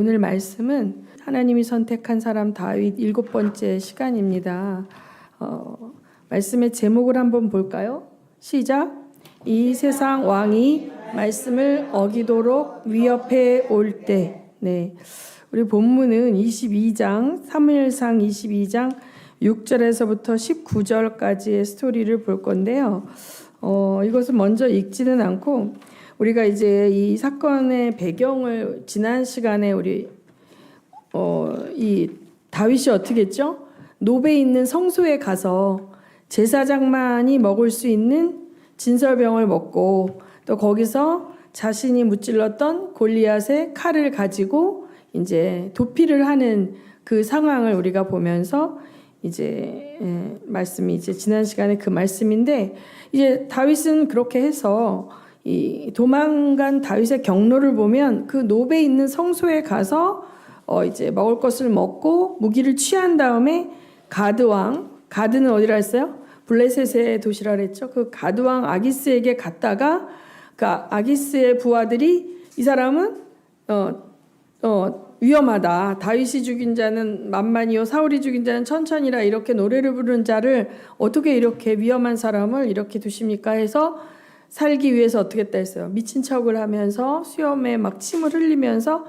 오늘 말씀은 하나님이 선택한 사람 다윗 7번째 시간입니다. 말씀의 제목을 한번 볼까요? 시작. 이 세상 왕이 말씀을 어기도록 위협해 올 때. 네, 우리 본문은 22장 사무엘상 22장 6절에서부터 19절까지의 스토리를 볼 건데요. 이것을 먼저 읽지는 않고 우리가 이제 이 사건의 배경을 지난 시간에 이 다윗이 어떻게 했죠? 노베에 있는 성소에 가서 제사장만이 먹을 수 있는 진설병을 먹고 또 거기서 자신이 무찔렀던 골리앗의 칼을 가지고 이제 도피를 하는 그 상황을 우리가 보면서 이제 말씀이 이제 지난 시간에 그 말씀인데, 이제 다윗은 그렇게 해서 이 도망간 다윗의 경로를 보면 그 노베에 있는 성소에 가서 이제 먹을 것을 먹고 무기를 취한 다음에 가드는 어디라 했어요? 블레셋의 도시라 그랬죠. 그 가드왕 아기스에게 갔다가 그 아기스의 부하들이 이 사람은 위험하다. 다윗이 죽인 자는 만만이요 사울이 죽인 자는 천천히라, 이렇게 노래를 부르는 자를 어떻게 이렇게 위험한 사람을 이렇게 두십니까 해서 살기 위해서 어떻게 했다 했어요. 미친 척을 하면서 수염에 막 침을 흘리면서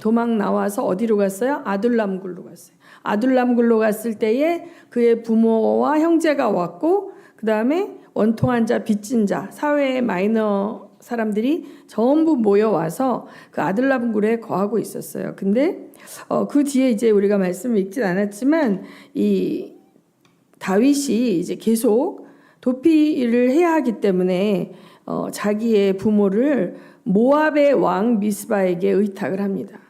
도망 나와서 어디로 갔어요? 아둘람굴로 갔어요. 아둘람굴로 갔을 때에 그의 부모와 형제가 왔고, 그 다음에 원통한 자, 빚진 자, 사회의 마이너 사람들이 전부 모여와서 그 아둘람굴에 거하고 있었어요. 근데 그 뒤에 이제 우리가 말씀을 읽진 않았지만 이 다윗이 이제 계속 도피를 해야 하기 때문에 자기의 부모를 모압의 왕 미스바에게 의탁을 합니다.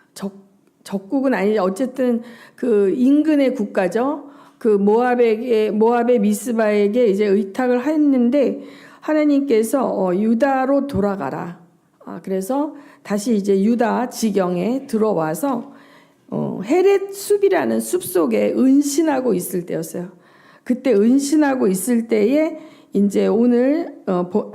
적국은 아니지, 어쨌든 그 인근의 국가죠. 그 모압의 미스바에게 이제 의탁을 했는데 하나님께서 유다로 돌아가라. 그래서 다시 이제 유다 지경에 들어와서 헤렛 숲이라는 숲 속에 은신하고 있을 때였어요. 그때 은신하고 있을 때에 이제 오늘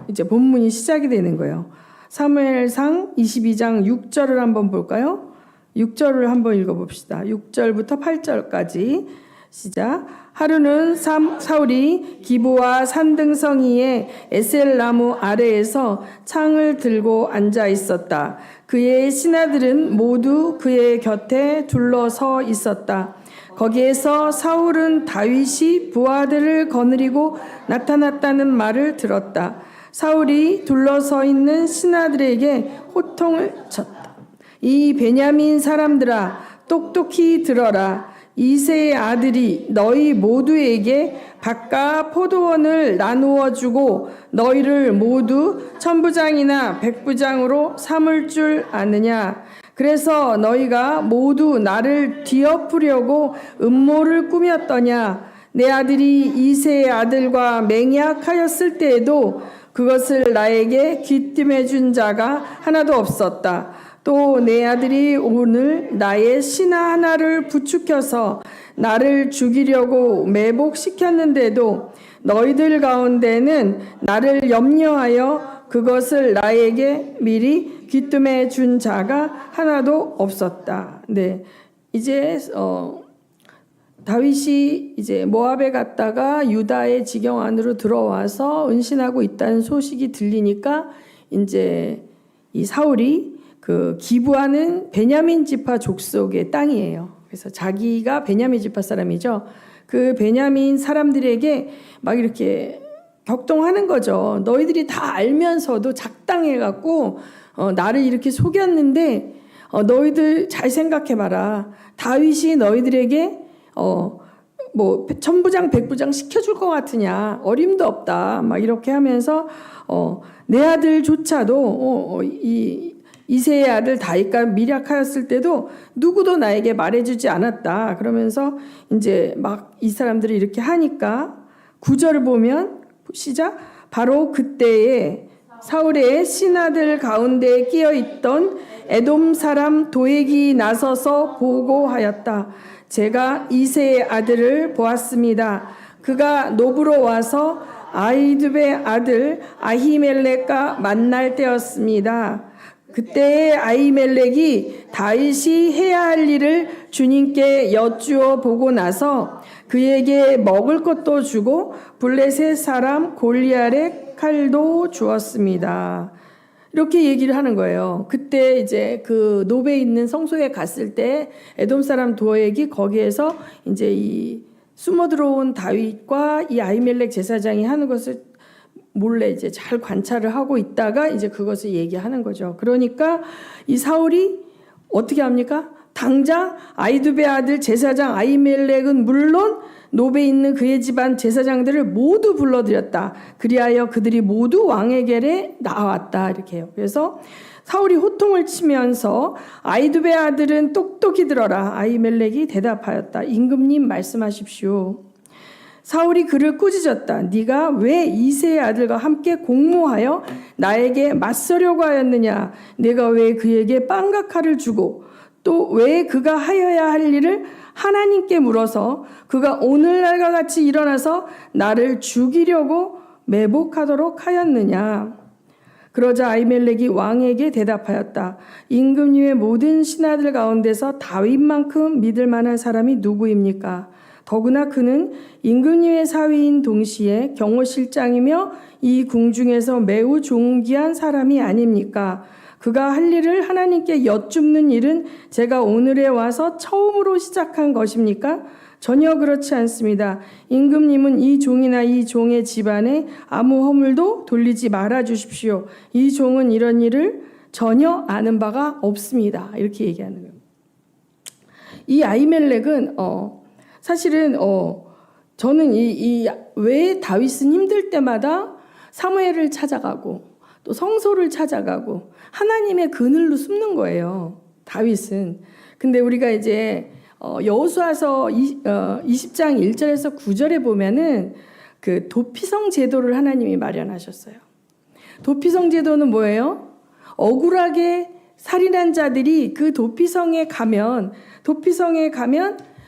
이제 본문이 시작이 되는 거예요. 사무엘상 22장 6절을 한번 볼까요? 6절을 한번 읽어봅시다. 6절부터 8절까지 시작. 하루는 사울이 기브와 산등성이의 에셀나무 아래에서 창을 들고 앉아 있었다. 그의 신하들은 모두 그의 곁에 둘러서 있었다. 거기에서 사울은 다윗이 부하들을 거느리고 나타났다는 말을 들었다. 사울이 둘러서 있는 신하들에게 호통을 쳤다. 이 베냐민 사람들아, 똑똑히 들어라. 이새의 아들이 너희 모두에게 밭과 포도원을 나누어 주고 너희를 모두 천부장이나 백부장으로 삼을 줄 아느냐? 그래서 너희가 모두 나를 뒤엎으려고 음모를 꾸몄더냐? 내 아들이 이새의 아들과 맹약하였을 때에도 그것을 나에게 귀띔해 준 자가 하나도 없었다. 또 내 아들이 오늘 나의 신하 하나를 부추겨서 나를 죽이려고 매복시켰는데도 너희들 가운데는 나를 염려하여 그것을 나에게 미리 귀뜸해 준 자가 하나도 없었다. 네, 이제 다윗이 이제 모압에 갔다가 유다의 지경 안으로 들어와서 은신하고 있다는 소식이 들리니까 이제 이 사울이 그 기브하는 베냐민 지파 족속의 땅이에요. 그래서 자기가 베냐민 지파 사람이죠. 그 베냐민 사람들에게 막 이렇게 격동하는 거죠. 너희들이 다 알면서도 작당해갖고 나를 이렇게 속였는데 너희들 잘 생각해봐라. 다윗이 너희들에게 뭐 천부장 백부장 시켜줄 것 같으냐? 어림도 없다. 막 이렇게 하면서 내 아들조차도 이새의 아들 다윗과 미략하였을 때도 누구도 나에게 말해주지 않았다. 그러면서 이제 막 이 사람들이 이렇게 하니까 9절을 보면 시작. 바로 그때에 사울의 신하들 가운데 끼어 있던 에돔 사람 도액이 나서서 보고하였다. 제가 이새의 아들을 보았습니다. 그가 노브로 와서 아히두베의 아들 아히멜렉과 만날 때였습니다. 그때 아히멜렉이 다윗이 해야 할 일을 주님께 여쭈어 보고 나서 그에게 먹을 것도 주고 블레셋 사람 골리앗의 칼도 주었습니다. 이렇게 얘기를 하는 거예요. 그때 이제 그 노베에 있는 성소에 갔을 때 에돔 사람 도액이 거기에서 이제 이 숨어 들어온 다윗과 이 아히멜렉 제사장이 하는 것을 몰래 이제 잘 관찰을 하고 있다가 이제 그것을 얘기하는 거죠. 그러니까 이 사울이 어떻게 합니까? 당장 아히두베 아들 제사장 아히멜렉은 물론 노베에 있는 그의 집안 제사장들을 모두 불러들였다. 그리하여 그들이 모두 왕에게 나왔다. 이렇게 해요. 그래서 사울이 호통을 치면서 아히두베 아들은 똑똑히 들어라. 아히멜렉이 대답하였다. 임금님 말씀하십시오. 사울이 그를 꾸짖었다. 네가 왜 이새의 아들과 함께 공모하여 나에게 맞서려고 하였느냐? 내가 왜 그에게 빵과 칼을 주고 또 왜 그가 하여야 할 일을 하나님께 물어서 그가 오늘날과 같이 일어나서 나를 죽이려고 매복하도록 하였느냐? 그러자 아히멜렉이 왕에게 대답하였다. 임금님의 모든 신하들 가운데서 다윗만큼 믿을 만한 사람이 누구입니까? 더구나 그는 임금님의 사위인 동시에 경호실장이며 이 궁중에서 매우 존귀한 사람이 아닙니까? 그가 할 일을 하나님께 여쭙는 일은 제가 오늘에 와서 처음으로 시작한 것입니까? 전혀 그렇지 않습니다. 임금님은 이 종이나 이 종의 집안에 아무 허물도 돌리지 말아 주십시오. 이 종은 이런 일을 전혀 아는 바가 없습니다. 이렇게 얘기하는 거예요. 이 아히멜렉은 사실은 저는 왜 다윗은 힘들 때마다 사무엘을 찾아가고 또 성소를 찾아가고 하나님의 그늘로 숨는 거예요. 다윗은. 근데 우리가 이제 여호수아서 20장 1절에서 9절에 보면은 그 도피성 제도를 하나님이 마련하셨어요. 도피성 제도는 뭐예요? 억울하게 살인한 자들이 그 도피성에 가면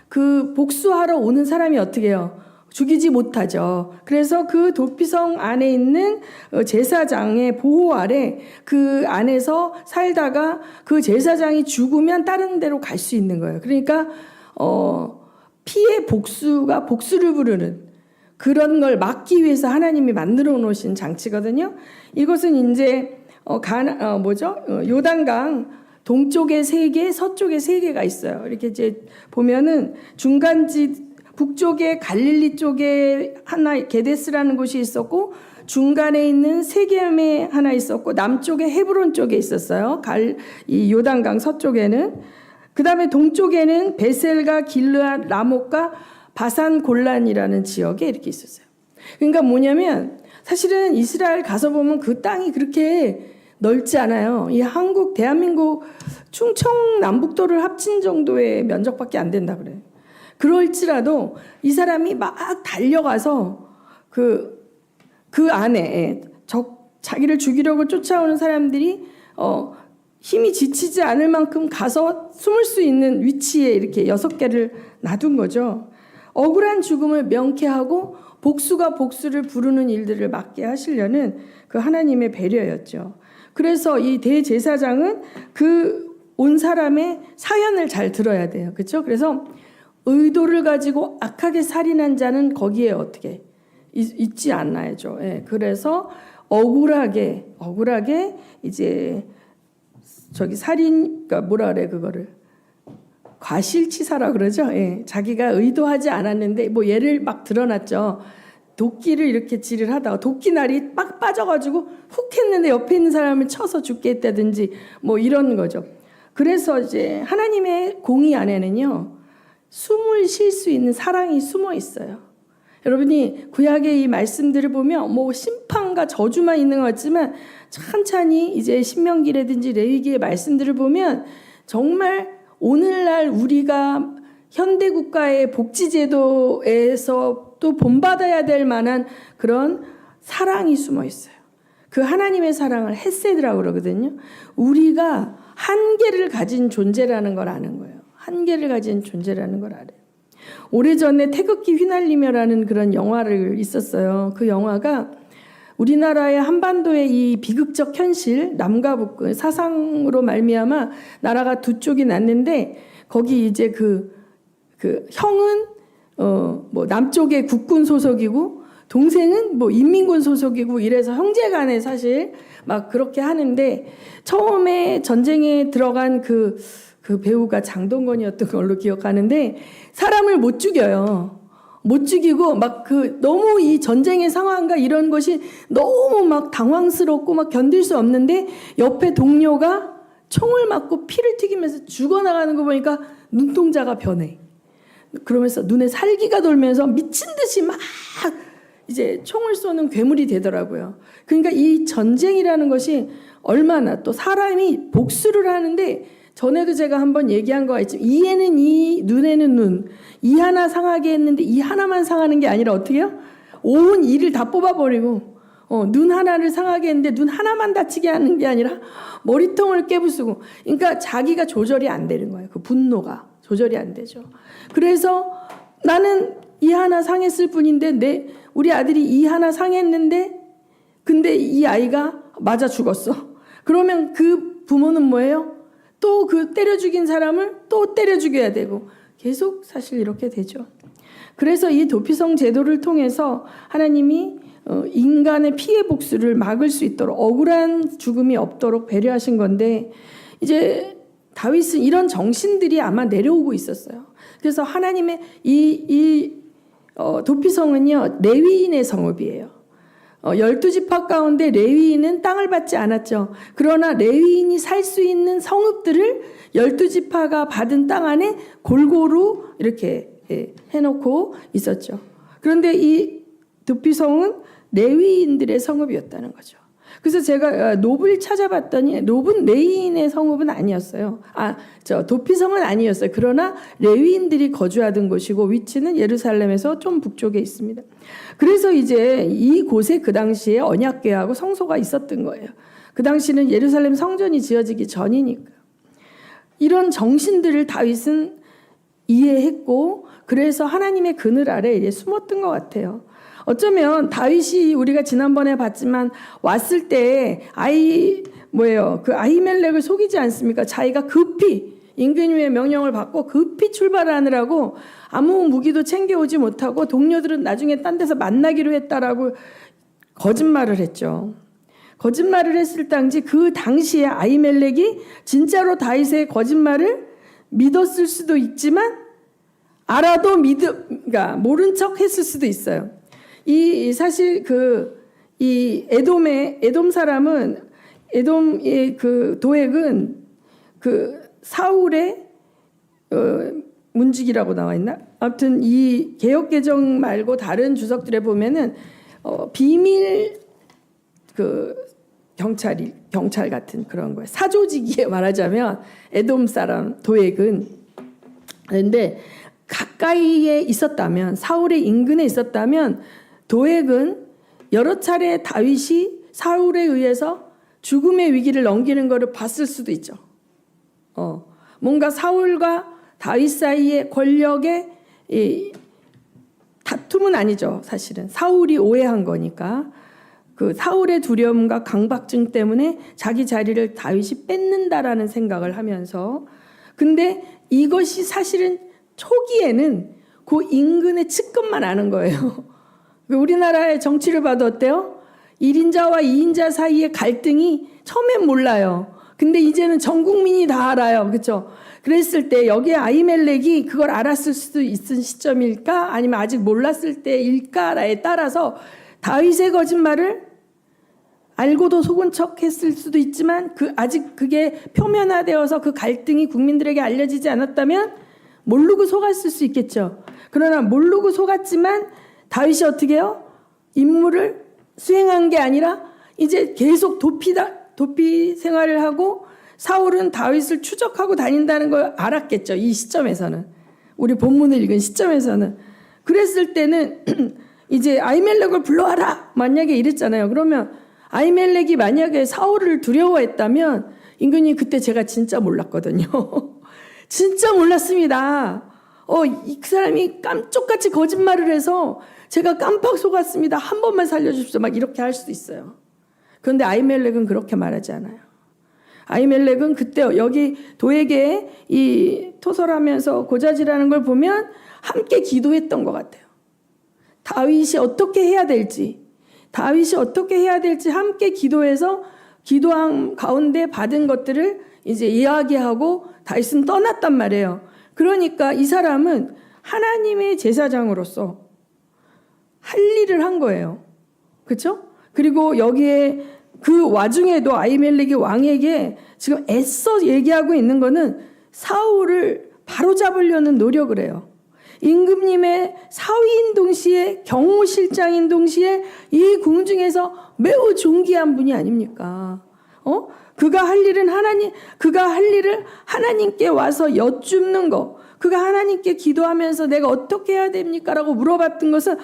그 복수하러 오는 사람이 어떻게 해요? 죽이지 못하죠. 그래서 그 도피성 안에 있는 제사장의 보호 아래 그 안에서 살다가 그 제사장이 죽으면 다른 데로 갈 수 있는 거예요. 그러니까 피해 복수를 부르는 그런 걸 막기 위해서 하나님이 만들어 놓으신 장치거든요. 이것은 이제 요단강 동쪽에 3개, 서쪽에 3개가 있어요. 이렇게 이제 보면은 북쪽에 갈릴리 쪽에 하나 게데스라는 곳이 있었고 중간에 있는 세겜에 하나 있었고 남쪽에 헤브론 쪽에 있었어요. 이 요단강 서쪽에는. 그다음에 동쪽에는 베셀과 길르앗, 라못과 바산 골란이라는 지역에 이렇게 있었어요. 그러니까 뭐냐면 사실은 이스라엘 가서 보면 그 땅이 그렇게 넓지 않아요. 이 대한민국 충청 남북도를 합친 정도의 면적밖에 안 된다 그래요. 그럴지라도 이 사람이 막 달려가서 그 안에 자기를 죽이려고 쫓아오는 사람들이 힘이 지치지 않을 만큼 가서 숨을 수 있는 위치에 이렇게 6개를 놔둔 거죠. 억울한 죽음을 명쾌하고 복수가 복수를 부르는 일들을 막게 하시려는 그 하나님의 배려였죠. 그래서 이 대제사장은 그 온 사람의 사연을 잘 들어야 돼요. 그렇죠? 그래서 의도를 가지고 악하게 살인한 자는 거기에 어떻게 있지 않나야죠. 예, 그래서 억울하게 이제 그러니까 뭐라 그래 그거를 과실치사라 그러죠. 예, 자기가 의도하지 않았는데 뭐 예를 막 드러났죠. 도끼를 이렇게 질을 하다가 도끼날이 빡 빠져가지고 훅 했는데 옆에 있는 사람을 쳐서 죽게 했다든지 뭐 이런 거죠. 그래서 이제 하나님의 공의 안에는요. 숨을 쉴 수 있는 사랑이 숨어 있어요. 여러분이 구약의 이 말씀들을 보면 뭐 심판과 저주만 있는 것 같지만 찬찬히 이제 신명기라든지 레위기의 말씀들을 보면 정말 오늘날 우리가 현대 국가의 복지제도에서 또 본받아야 될 만한 그런 사랑이 숨어 있어요. 그 하나님의 사랑을 헤세드라고 그러거든요. 우리가 한계를 가진 존재라는 걸 아는 거예요. 한계를 가진 존재라는 걸 알아요. 오래전에 태극기 휘날리며라는 그런 영화를 있었어요. 그 영화가 우리나라의 한반도의 이 비극적 현실, 남과 북 사상으로 말미암아 나라가 두 쪽이 났는데 거기 이제 그 형은 뭐 남쪽의 국군 소속이고 동생은 뭐 인민군 소속이고 이래서 형제간에 사실 막 그렇게 하는데 처음에 전쟁에 들어간 그 배우가 장동건이었던 걸로 기억하는데 사람을 못 죽여요. 못 죽이고 막 너무 이 전쟁의 상황과 이런 것이 너무 막 당황스럽고 막 견딜 수 없는데 옆에 동료가 총을 맞고 피를 튀기면서 죽어나가는 거 보니까 눈동자가 변해. 그러면서 눈에 살기가 돌면서 미친 듯이 막 이제 총을 쏘는 괴물이 되더라고요. 그러니까 이 전쟁이라는 것이 얼마나 또 사람이 복수를 하는데 전에도 제가 한번 얘기한 거가 있지만 이에는 이, 눈에는 눈. 이 하나 상하게 했는데 이 하나만 상하는 게 아니라 어떻게 해요? 온 이를 다 뽑아버리고 눈 하나를 상하게 했는데 눈 하나만 다치게 하는 게 아니라 머리통을 깨부수고 그러니까 자기가 조절이 안 되는 거예요. 그 분노가 조절이 안 되죠. 그래서 나는 이 하나 상했을 뿐인데 우리 아들이 이 하나 상했는데 근데 이 아이가 맞아 죽었어. 그러면 그 부모는 뭐예요? 또 그 때려 죽인 사람을 또 때려 죽여야 되고 계속 사실 이렇게 되죠. 그래서 이 도피성 제도를 통해서 하나님이 인간의 피해 복수를 막을 수 있도록 억울한 죽음이 없도록 배려하신 건데 이제 다윗은 이런 정신들이 아마 내려오고 있었어요. 그래서 하나님의 도피성은요 레위인의 성읍이에요. 12지파 가운데 레위인은 땅을 받지 않았죠. 그러나 레위인이 살 수 있는 성읍들을 12지파가 받은 땅 안에 골고루 이렇게 해놓고 있었죠. 그런데 이 도피성은 레위인들의 성읍이었다는 거죠. 그래서 제가 놉을 찾아봤더니 놉은 레위인의 성읍은 아니었어요. 도피성은 아니었어요. 그러나 레위인들이 거주하던 곳이고 위치는 예루살렘에서 좀 북쪽에 있습니다. 그래서 이제 이곳에 그 당시에 언약궤하고 성소가 있었던 거예요. 그 당시는 예루살렘 성전이 지어지기 전이니까. 이런 정신들을 다윗은 이해했고 그래서 하나님의 그늘 아래 이제 숨었던 것 같아요. 어쩌면 다윗이 우리가 지난번에 봤지만 왔을 때 그 아히멜렉을 속이지 않습니까? 자기가 급히 임금님의 명령을 받고 급히 출발하느라고 아무 무기도 챙겨오지 못하고 동료들은 나중에 딴 데서 만나기로 했다라고 거짓말을 했죠. 거짓말을 했을 당시 그 당시에 아히멜렉이 진짜로 다윗의 거짓말을 믿었을 수도 있지만 알아도 그러니까 모른 척 했을 수도 있어요. 사실 이 에돔 사람은 에돔의 그 도액은 그 사울의 문지기라고 나와 있나? 아무튼 이 개역개정 말고 다른 주석들에 보면은 비밀 그 경찰 같은 그런 거예요. 사조직이에 말하자면 에돔 사람 도액은 그런데 가까이에 있었다면 사울의 인근에 있었다면 도액은 여러 차례 다윗이 사울에 의해서 죽음의 위기를 넘기는 것을 봤을 수도 있죠. 뭔가 사울과 다윗 사이의 권력의 다툼은 아니죠. 사실은 사울이 오해한 거니까 그 사울의 두려움과 강박증 때문에 자기 자리를 다윗이 뺏는다라는 생각을 하면서 근데 이것이 사실은 초기에는 그 인근의 측근만 아는 거예요. 우리나라의 정치를 봐도 어때요? 1인자와 2인자 사이의 갈등이 처음엔 몰라요. 근데 이제는 전 국민이 다 알아요. 그렇죠? 그랬을 때 여기에 아히멜렉이 그걸 알았을 수도 있은 시점일까? 아니면 아직 몰랐을 때일까에 따라서 다윗의 거짓말을 알고도 속은 척 했을 수도 있지만 아직 그게 표면화되어서 그 갈등이 국민들에게 알려지지 않았다면 모르고 속았을 수 있겠죠. 그러나 모르고 속았지만 다윗이 어떻게 해요? 임무를 수행한 게 아니라 이제 계속 도피 생활을 하고 사울은 다윗을 추적하고 다닌다는 걸 알았겠죠. 이 시점에서는. 우리 본문을 읽은 시점에서는. 그랬을 때는 이제 아히멜렉을 불러와라. 만약에 이랬잖아요. 그러면 아히멜렉이 만약에 사울을 두려워했다면 임금님 그때 제가 진짜 몰랐거든요. 진짜 몰랐습니다. 그 사람이 깜쪽같이 거짓말을 해서 제가 깜빡 속았습니다. 한 번만 살려주십시오. 막 이렇게 할 수도 있어요. 그런데 아히멜렉은 그렇게 말하지 않아요. 아히멜렉은 그때 여기 도에게 이 토설하면서 고자질하는 걸 보면 함께 기도했던 것 같아요. 다윗이 어떻게 해야 될지 함께 기도해서 기도한 가운데 받은 것들을 이제 이야기하고 다윗은 떠났단 말이에요. 그러니까 이 사람은 하나님의 제사장으로서 할 일을 한 거예요. 그렇죠? 그리고 여기에 그 와중에도 아히멜렉이 왕에게 지금 애써 얘기하고 있는 거는 사울을 바로잡으려는 노력을 해요. 임금님의 사위인 동시에 경호실장인 동시에 이 궁중에서 매우 존귀한 분이 아닙니까? 그가 할 일을 하나님께 와서 여쭙는 거, 그가 하나님께 기도하면서 내가 어떻게 해야 됩니까? 라고 물어봤던 것은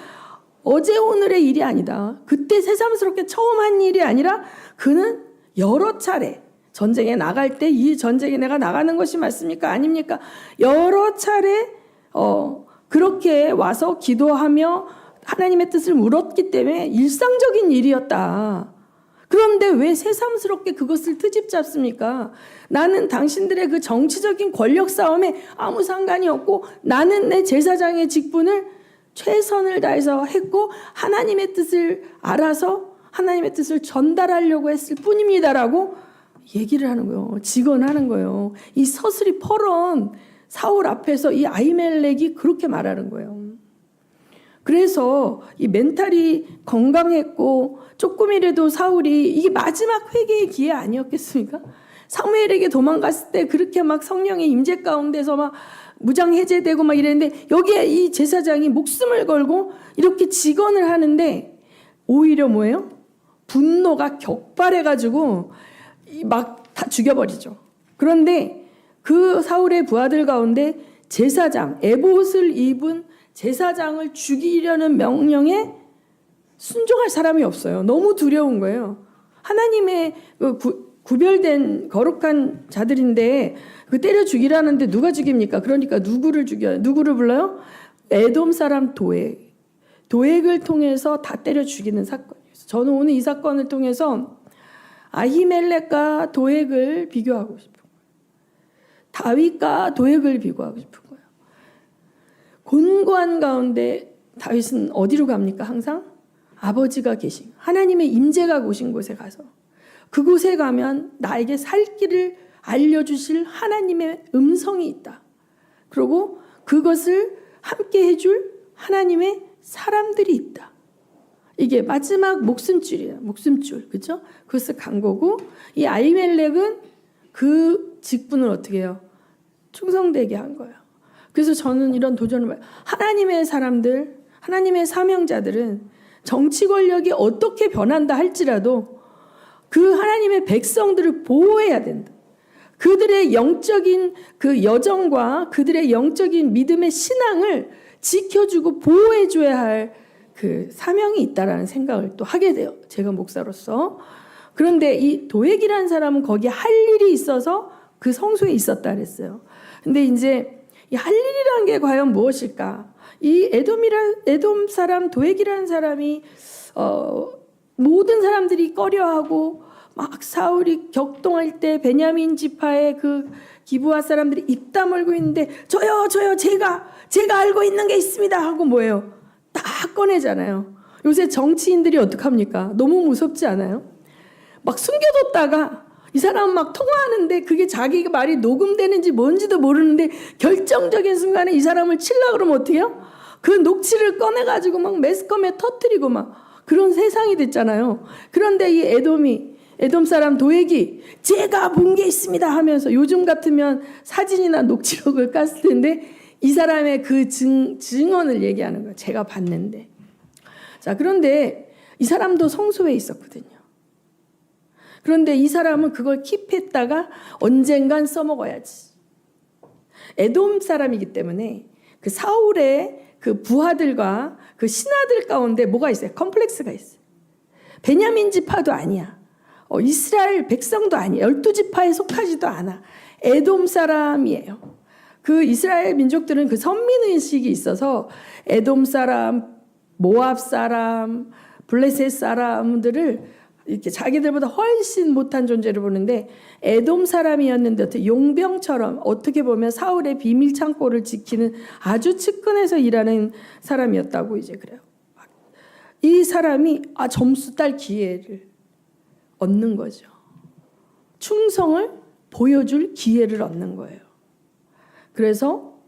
어제 오늘의 일이 아니다. 그때 새삼스럽게 처음 한 일이 아니라 그는 여러 차례 전쟁에 나갈 때 이 전쟁에 내가 나가는 것이 맞습니까? 아닙니까? 여러 차례 그렇게 와서 기도하며 하나님의 뜻을 물었기 때문에 일상적인 일이었다. 그런데 왜 새삼스럽게 그것을 트집 잡습니까? 나는 당신들의 그 정치적인 권력 싸움에 아무 상관이 없고 나는 내 제사장의 직분을 최선을 다해서 했고 하나님의 뜻을 알아서 하나님의 뜻을 전달하려고 했을 뿐입니다라고 얘기를 하는 거예요. 직언하는 거예요. 이 서슬이 퍼런 사울 앞에서 이 아히멜렉이 그렇게 말하는 거예요. 그래서 이 멘탈이 건강했고 조금이라도 사울이 이게 마지막 회개의 기회 아니었겠습니까? 사무엘에게 도망갔을 때 그렇게 막 성령의 임재 가운데서 막 무장 해제되고 막 이랬는데 여기에 이 제사장이 목숨을 걸고 이렇게 직언을 하는데 오히려 뭐예요? 분노가 격발해가지고 막 다 죽여버리죠. 그런데 그 사울의 부하들 가운데 제사장, 에봇을 입은 제사장을 죽이려는 명령에 순종할 사람이 없어요. 너무 두려운 거예요. 하나님의 구별된 거룩한 자들인데 그 때려 죽이라는데 누가 죽입니까? 그러니까 누구를 죽여요? 누구를 불러요? 에돔 사람 도액을 통해서 다 때려 죽이는 사건이에요. 저는 오늘 이 사건을 통해서 아히멜렉과 도액을 비교하고 싶은 거예요. 다윗과 도액을 비교하고 싶은 거예요. 곤고한 가운데 다윗은 어디로 갑니까? 항상 아버지가 계신 하나님의 임재가 오신 곳에 가서 그곳에 가면 나에게 살 길을 알려주실 하나님의 음성이 있다. 그리고 그것을 함께 해줄 하나님의 사람들이 있다. 이게 마지막 목숨줄이에요. 목숨줄. 그렇죠? 그것을 간 거고 이 아히멜렉은 그 직분을 어떻게 해요? 충성되게 한 거예요. 그래서 저는 이런 도전을 봐요. 하나님의 사람들, 하나님의 사명자들은 정치 권력이 어떻게 변한다 할지라도 그 하나님의 백성들을 보호해야 된다. 그들의 영적인 그 여정과 그들의 영적인 믿음의 신앙을 지켜주고 보호해줘야 할 그 사명이 있다라는 생각을 또 하게 돼요. 제가 목사로서. 그런데 이 도액이라는 사람은 거기에 할 일이 있어서 그 성소에 있었다 그랬어요. 근데 이제 이 할 일이라는 게 과연 무엇일까? 이 에돔 사람 도액이라는 사람이 모든 사람들이 꺼려하고 막 사울이 격동할 때 베냐민 지파의 그 기브아 사람들이 입 다물고 있는데 저요 제가 알고 있는 게 있습니다 하고 뭐예요? 딱 꺼내잖아요. 요새 정치인들이 어떡합니까? 너무 무섭지 않아요? 막 숨겨뒀다가 이 사람 막 통화하는데 그게 자기 말이 녹음되는지 뭔지도 모르는데 결정적인 순간에 이 사람을 치려고 그러면 어떻게 해요? 그 녹취를 꺼내가지고 막 매스컴에 터뜨리고 막 그런 세상이 됐잖아요. 그런데 이 에돔 사람 도액이 제가 본 게 있습니다 하면서 요즘 같으면 사진이나 녹취록을 깠을 텐데 이 사람의 그 증언을 얘기하는 거예요. 제가 봤는데. 자, 그런데 이 사람도 성소에 있었거든요. 그런데 이 사람은 그걸 킵했다가 언젠간 써먹어야지. 에돔 사람이기 때문에 그 사울의 그 부하들과 그 신하들 가운데 뭐가 있어요? 컴플렉스가 있어요. 베냐민 지파도 아니야. 이스라엘 백성도 아니야. 12지파에 속하지도 않아. 에돔 사람이에요. 그 이스라엘 민족들은 그 선민의식이 있어서 에돔 사람, 모압 사람, 블레셋 사람들을 이렇게 자기들보다 훨씬 못한 존재를 보는데 에돔 사람이었는데 어떻게 용병처럼 어떻게 보면 사울의 비밀 창고를 지키는 아주 측근에서 일하는 사람이었다고 이제 그래요. 이 사람이 점수 딸 기회를 얻는 거죠. 충성을 보여줄 기회를 얻는 거예요. 그래서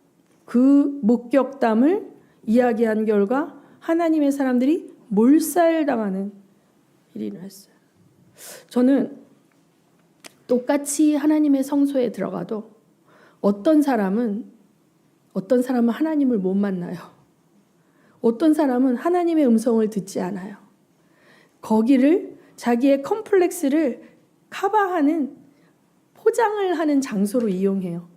그 목격담을 이야기한 결과 하나님의 사람들이 몰살당하는 일이 일어났어요. 저는 똑같이 하나님의 성소에 들어가도 어떤 사람은 하나님을 못 만나요. 어떤 사람은 하나님의 음성을 듣지 않아요. 거기를 자기의 컴플렉스를 커버하는 포장을 하는 장소로 이용해요.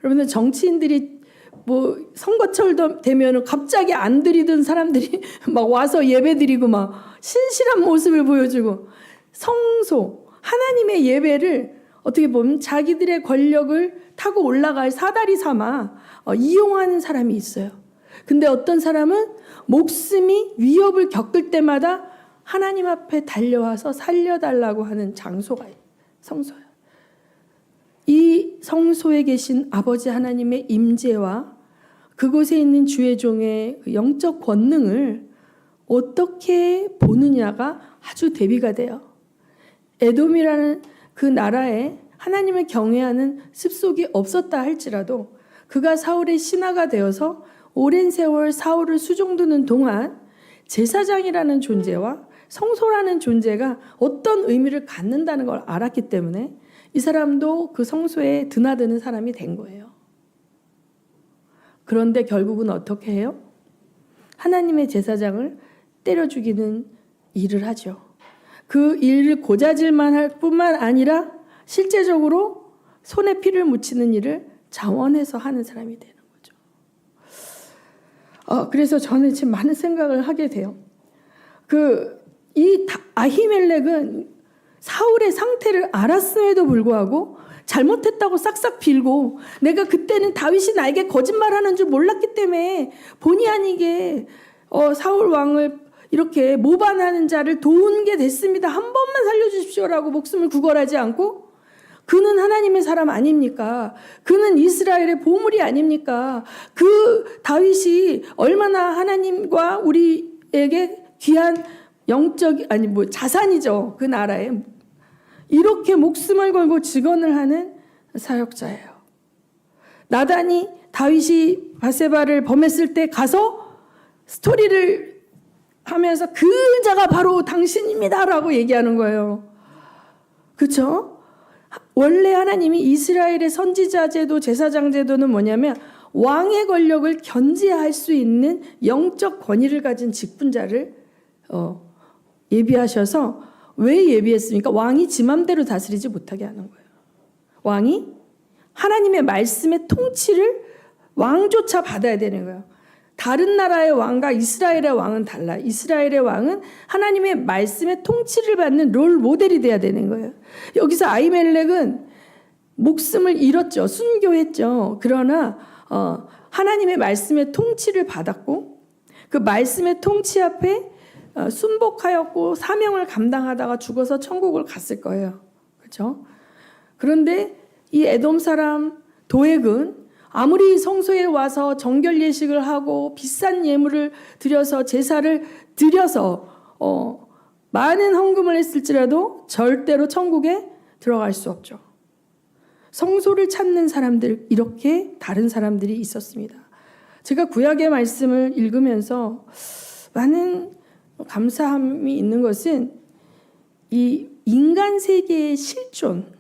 여러분들 정치인들이 뭐 선거철도 되면 갑자기 안 들이던 사람들이 막 와서 예배드리고 막 신실한 모습을 보여주고 성소 하나님의 예배를 어떻게 보면 자기들의 권력을 타고 올라갈 사다리 삼아 이용하는 사람이 있어요. 근데 어떤 사람은 목숨이 위협을 겪을 때마다 하나님 앞에 달려와서 살려달라고 하는 장소가 성소예요. 이 성소에 계신 아버지 하나님의 임재와 그곳에 있는 주의 종의 영적 권능을 어떻게 보느냐가 아주 대비가 돼요. 에돔이라는 그 나라에 하나님을 경외하는 습속이 없었다 할지라도 그가 사울의 신하가 되어서 오랜 세월 사울을 수종드는 동안 제사장이라는 존재와 성소라는 존재가 어떤 의미를 갖는다는 걸 알았기 때문에 이 사람도 그 성소에 드나드는 사람이 된 거예요. 그런데 결국은 어떻게 해요? 하나님의 제사장을 때려 죽이는 일을 하죠. 그 일을 고자질만 할 뿐만 아니라 실제적으로 손에 피를 묻히는 일을 자원해서 하는 사람이 되는 거죠. 그래서 저는 지금 많은 생각을 하게 돼요. 이 아히멜렉은 사울의 상태를 알았음에도 불구하고 잘못했다고 싹싹 빌고 내가 그때는 다윗이 나에게 거짓말하는 줄 몰랐기 때문에 본의 아니게 사울 왕을 이렇게 모반하는 자를 도운 게 됐습니다. 한 번만 살려주십시오라고 목숨을 구걸하지 않고 그는 하나님의 사람 아닙니까? 그는 이스라엘의 보물이 아닙니까? 그 다윗이 얼마나 하나님과 우리에게 귀한 자산이죠. 그 나라에. 이렇게 목숨을 걸고 직언을 하는 사역자예요. 나단이 다윗이 밧세바를 범했을 때 가서 스토리를 하면서 그 자가 바로 당신입니다라고 얘기하는 거예요. 그렇죠? 원래 하나님이 이스라엘의 선지자 제도, 제사장 제도는 뭐냐면 왕의 권력을 견제할 수 있는 영적 권위를 가진 직분자를 예비하셔서 왜 예비했습니까? 왕이 지 맘대로 다스리지 못하게 하는 거예요. 왕이 하나님의 말씀의 통치를 왕조차 받아야 되는 거예요. 다른 나라의 왕과 이스라엘의 왕은 달라요. 이스라엘의 왕은 하나님의 말씀의 통치를 받는 롤 모델이 돼야 되는 거예요. 여기서 아히멜렉은 목숨을 잃었죠. 순교했죠. 그러나 하나님의 말씀의 통치를 받았고 그 말씀의 통치 앞에 순복하였고 사명을 감당하다가 죽어서 천국을 갔을 거예요. 그렇죠? 그런데 이 에돔 사람 도액은 아무리 성소에 와서 정결 예식을 하고 비싼 예물을 드려서 제사를 드려서 많은 헌금을 했을지라도 절대로 천국에 들어갈 수 없죠. 성소를 찾는 사람들, 이렇게 다른 사람들이 있었습니다. 제가 구약의 말씀을 읽으면서 많은 감사함이 있는 것은 이 인간 세계의 실존,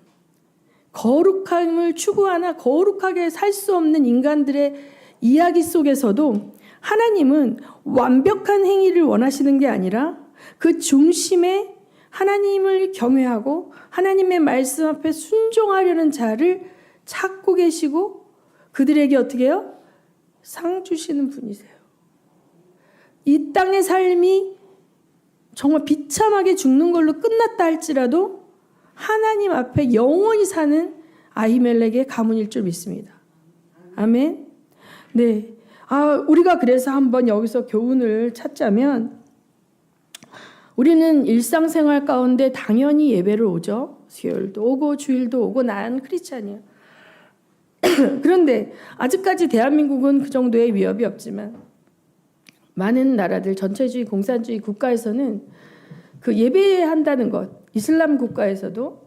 거룩함을 추구하나 거룩하게 살 수 없는 인간들의 이야기 속에서도 하나님은 완벽한 행위를 원하시는 게 아니라 그 중심에 하나님을 경외하고 하나님의 말씀 앞에 순종하려는 자를 찾고 계시고 그들에게 어떻게 해요? 상 주시는 분이세요. 이 땅의 삶이 정말 비참하게 죽는 걸로 끝났다 할지라도 하나님 앞에 영원히 사는 아히멜렉의 가문일 줄 믿습니다. 아멘. 네, 우리가 그래서 한번 여기서 교훈을 찾자면 우리는 일상생활 가운데 당연히 예배를 오죠. 수요일도 오고 주일도 오고 난 크리스찬이에요. 그런데 아직까지 대한민국은 그 정도의 위협이 없지만 많은 나라들 전체주의 공산주의 국가에서는 그 예배한다는 것, 이슬람 국가에서도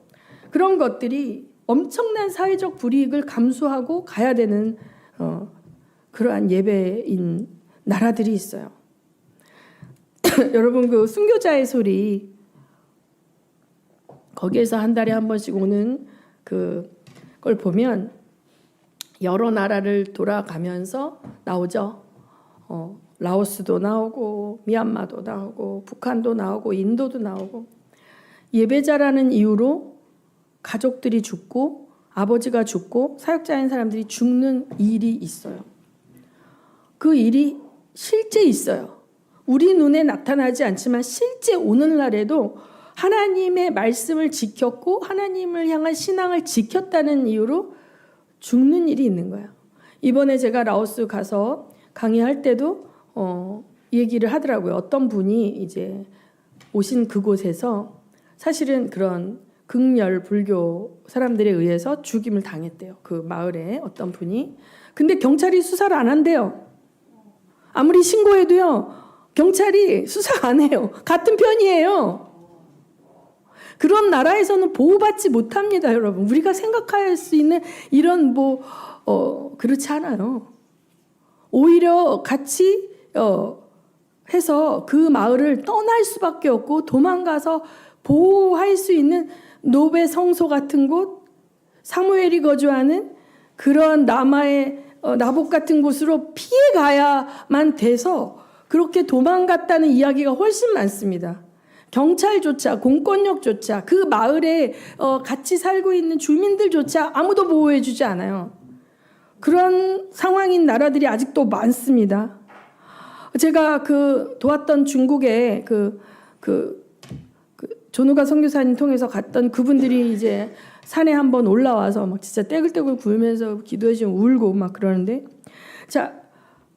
그런 것들이 엄청난 사회적 불이익을 감수하고 가야 되는 그러한 예배인 나라들이 있어요. 여러분 그 순교자의 소리 거기에서 한 달에 한 번씩 오는 그걸 보면 여러 나라를 돌아가면서 나오죠. 라오스도 나오고 미얀마도 나오고 북한도 나오고 인도도 나오고 예배자라는 이유로 가족들이 죽고 아버지가 죽고 사역자인 사람들이 죽는 일이 있어요. 그 일이 실제 있어요. 우리 눈에 나타나지 않지만 실제 오늘날에도 하나님의 말씀을 지켰고 하나님을 향한 신앙을 지켰다는 이유로 죽는 일이 있는 거예요. 이번에 제가 라오스 가서 강의할 때도 얘기를 하더라고요. 어떤 분이 이제 오신 그곳에서 사실은 그런 극렬 불교 사람들에 의해서 죽임을 당했대요. 그 마을에 어떤 분이. 근데 경찰이 수사를 안 한대요. 아무리 신고해도요. 경찰이 수사 안 해요. 같은 편이에요. 그런 나라에서는 보호받지 못합니다, 여러분. 우리가 생각할 수 있는 이런 그렇지 않아요. 오히려 같이 해서 그 마을을 떠날 수밖에 없고 도망가서 보호할 수 있는 노베 성소 같은 곳, 사무엘이 거주하는 그런 남아의 나복 같은 곳으로 피해 가야만 돼서 그렇게 도망갔다는 이야기가 훨씬 많습니다. 경찰조차 공권력조차 그 마을에 같이 살고 있는 주민들조차 아무도 보호해주지 않아요. 그런 상황인 나라들이 아직도 많습니다. 제가 도왔던 중국에 조누가 선교사님 통해서 갔던 그분들이 이제 산에 한번 올라와서 막 진짜 떼굴떼굴 굴면서 기도해 주면 울고 막 그러는데, 자,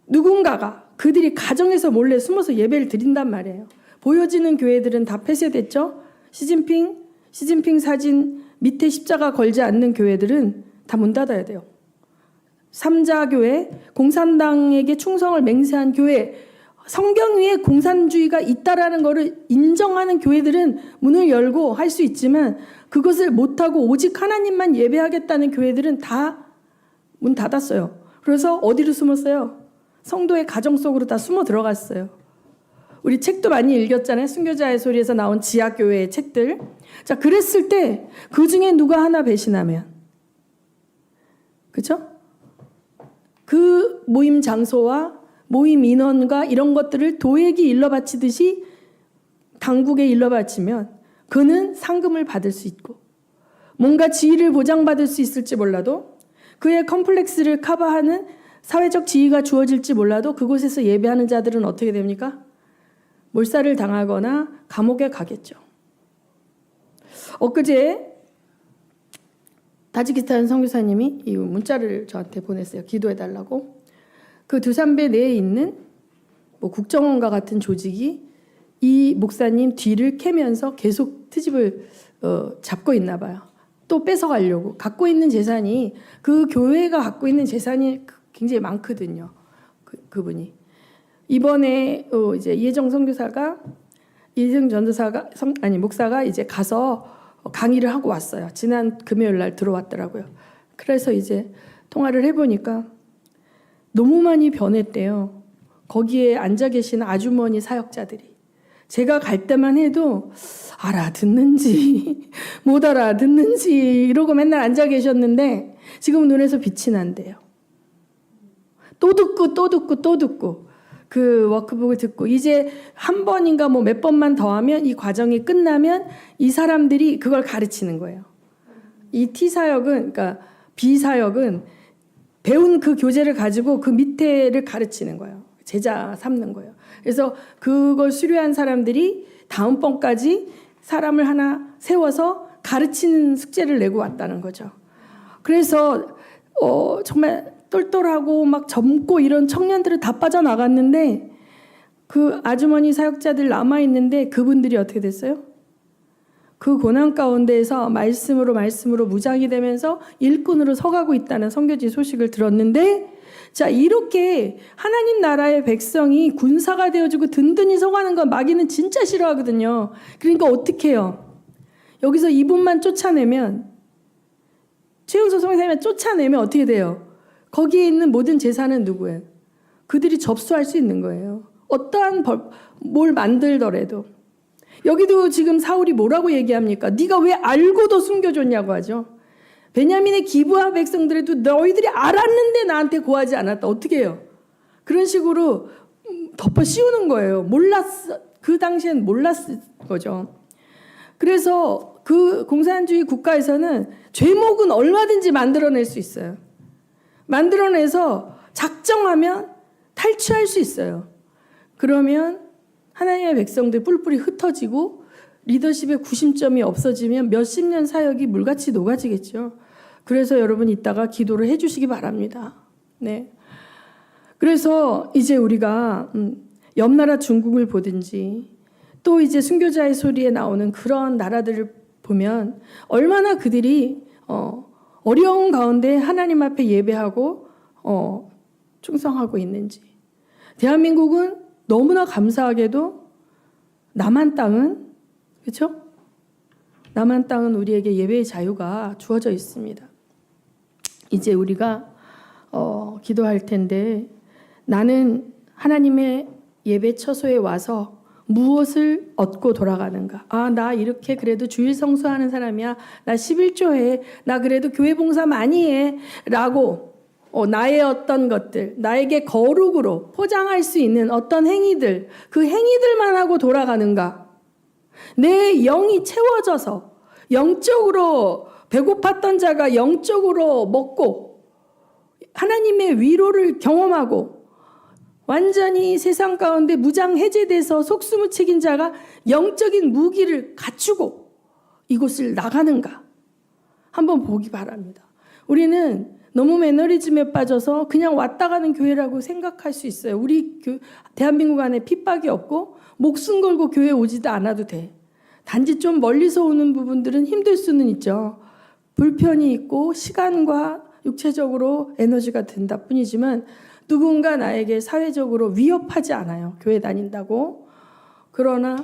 누군가가 그들이 가정에서 몰래 숨어서 예배를 드린단 말이에요. 보여지는 교회들은 다 폐쇄됐죠. 시진핑 사진 밑에 십자가 걸지 않는 교회들은 다 문 닫아야 돼요. 삼자교회, 공산당에게 충성을 맹세한 교회, 성경 위에 공산주의가 있다라는 것을 인정하는 교회들은 문을 열고 할 수 있지만 그것을 못하고 오직 하나님만 예배하겠다는 교회들은 다 문 닫았어요. 그래서 어디로 숨었어요? 성도의 가정 속으로 다 숨어 들어갔어요. 우리 책도 많이 읽었잖아요. 순교자의 소리에서 나온 지하교회의 책들. 자, 그랬을 때 그 중에 누가 하나 배신하면, 그렇죠? 그 모임 장소와 모임 인원과 이런 것들을 도액이 일러바치듯이 당국에 일러바치면 그는 상금을 받을 수 있고 뭔가 지위를 보장받을 수 있을지 몰라도 그의 컴플렉스를 커버하는 사회적 지위가 주어질지 몰라도 그곳에서 예배하는 자들은 어떻게 됩니까? 몰살을 당하거나 감옥에 가겠죠. 엊그제 타지키스탄 선교사님이 이 문자를 저한테 보냈어요. 기도해달라고. 그 두산베 내에 있는 국정원과 같은 조직이 이 목사님 뒤를 캐면서 계속 트집을 잡고 있나 봐요. 또 뺏어가려고. 갖고 있는 재산이, 그 교회가 갖고 있는 재산이 굉장히 많거든요. 그분이. 이번에 이제 이혜정 선교사가, 이혜정 전도사가, 목사가 이제 가서 강의를 하고 왔어요. 지난 금요일 날 들어왔더라고요. 그래서 이제 통화를 해보니까 너무 많이 변했대요. 거기에 앉아 계시는 아주머니 사역자들이. 제가 갈 때만 해도 알아듣는지 못 알아듣는지 이러고 맨날 앉아 계셨는데 지금 눈에서 빛이 난대요. 또 듣고 그 워크북을 듣고 이제 한 번인가 몇 번만 더 하면 이 과정이 끝나면 이 사람들이 그걸 가르치는 거예요. 이 T사역은, 그러니까 B사역은 배운 그 교재를 가지고 그 밑에를 가르치는 거예요. 제자 삼는 거예요. 그래서 그걸 수료한 사람들이 다음번까지 사람을 하나 세워서 가르치는 숙제를 내고 왔다는 거죠. 그래서 정말 똘똘하고 막 젊고 이런 청년들을 다 빠져나갔는데 그 아주머니 사역자들 남아있는데 그분들이 어떻게 됐어요? 그 고난 가운데에서 말씀으로 무장이 되면서 일꾼으로 서가고 있다는 선교지 소식을 들었는데, 자, 이렇게 하나님 나라의 백성이 군사가 되어주고 든든히 서가는 건 마귀는 진짜 싫어하거든요. 그러니까 어떻게 해요? 여기서 이분만 쫓아내면, 최은소 선생님만 쫓아내면 어떻게 돼요? 거기에 있는 모든 재산은 누구예요? 그들이 접수할 수 있는 거예요. 어떠한 뭘 만들더라도. 여기도 지금 사울이 뭐라고 얘기합니까? 네가 왜 알고도 숨겨줬냐고 하죠. 베냐민의 기브아 백성들에도 너희들이 알았는데 나한테 고하지 않았다. 어떻게 해요? 그런 식으로 덮어 씌우는 거예요. 몰랐어. 그 당시엔 몰랐을 거죠. 그래서 그 공산주의 국가에서는 죄목은 얼마든지 만들어낼 수 있어요. 만들어내서 작정하면 탈취할 수 있어요. 그러면 하나님의 백성들 뿔뿔이 흩어지고 리더십의 구심점이 없어지면 몇십 년 사역이 물같이 녹아지겠죠. 그래서 여러분 이따가 기도를 해주시기 바랍니다. 네. 그래서 이제 우리가 옆나라 중국을 보든지 또 이제 순교자의 소리에 나오는 그런 나라들을 보면 얼마나 그들이 어려운 가운데 하나님 앞에 예배하고 충성하고 있는지. 대한민국은 너무나 감사하게도 남한 땅은, 그렇죠? 남한 땅은 우리에게 예배의 자유가 주어져 있습니다. 이제 우리가 기도할 텐데, 나는 하나님의 예배 처소에 와서 무엇을 얻고 돌아가는가? 아, 나 이렇게 그래도 주일 성수하는 사람이야. 나 11조 해. 나 그래도 교회 봉사 많이 해. 라고 나의 어떤 것들, 나에게 거룩으로 포장할 수 있는 어떤 행위들, 그 행위들만 하고 돌아가는가? 내 영이 채워져서 영적으로 배고팠던 자가 영적으로 먹고 하나님의 위로를 경험하고 완전히 세상 가운데 무장 해제돼서 속수무책인 자가 영적인 무기를 갖추고 이곳을 나가는가? 한번 보기 바랍니다. 우리는 너무 매너리즘에 빠져서 그냥 왔다 가는 교회라고 생각할 수 있어요. 우리 대한민국 안에 핍박이 없고 목숨 걸고 교회 오지도 않아도 돼. 단지 좀 멀리서 오는 부분들은 힘들 수는 있죠. 불편이 있고 시간과 육체적으로 에너지가 든다 뿐이지만 누군가 나에게 사회적으로 위협하지 않아요. 교회 다닌다고. 그러나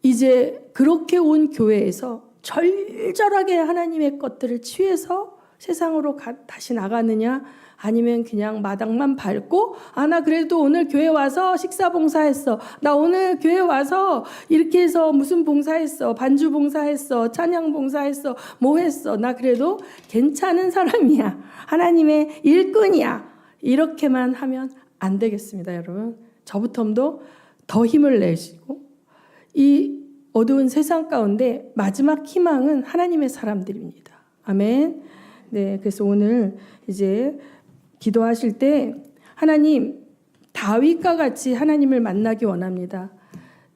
이제 그렇게 온 교회에서 절절하게 하나님의 것들을 취해서 세상으로 다시 나가느냐, 아니면 그냥 마당만 밟고 나 그래도 오늘 교회 와서 식사 봉사했어, 나 오늘 교회 와서 이렇게 해서 무슨 봉사했어, 반주 봉사했어, 찬양 봉사했어, 뭐 했어, 나 그래도 괜찮은 사람이야, 하나님의 일꾼이야, 이렇게만 하면 안 되겠습니다. 여러분, 저부터도 더 힘을 내시고 이 어두운 세상 가운데 마지막 희망은 하나님의 사람들입니다. 아멘. 네, 그래서 오늘 이제 기도하실 때 하나님, 다윗과 같이 하나님을 만나기 원합니다.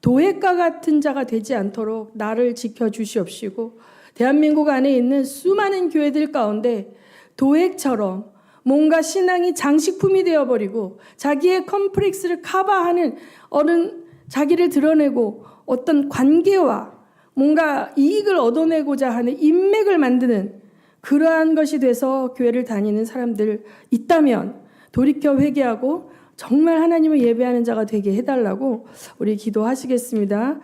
도액과 같은 자가 되지 않도록 나를 지켜주시옵시고, 대한민국 안에 있는 수많은 교회들 가운데 도액처럼 뭔가 신앙이 장식품이 되어버리고 자기의 컴플렉스를 커버하는 자기를 드러내고 어떤 관계와 뭔가 이익을 얻어내고자 하는 인맥을 만드는 그러한 것이 돼서 교회를 다니는 사람들 있다면 돌이켜 회개하고 정말 하나님을 예배하는 자가 되게 해달라고 우리 기도하시겠습니다.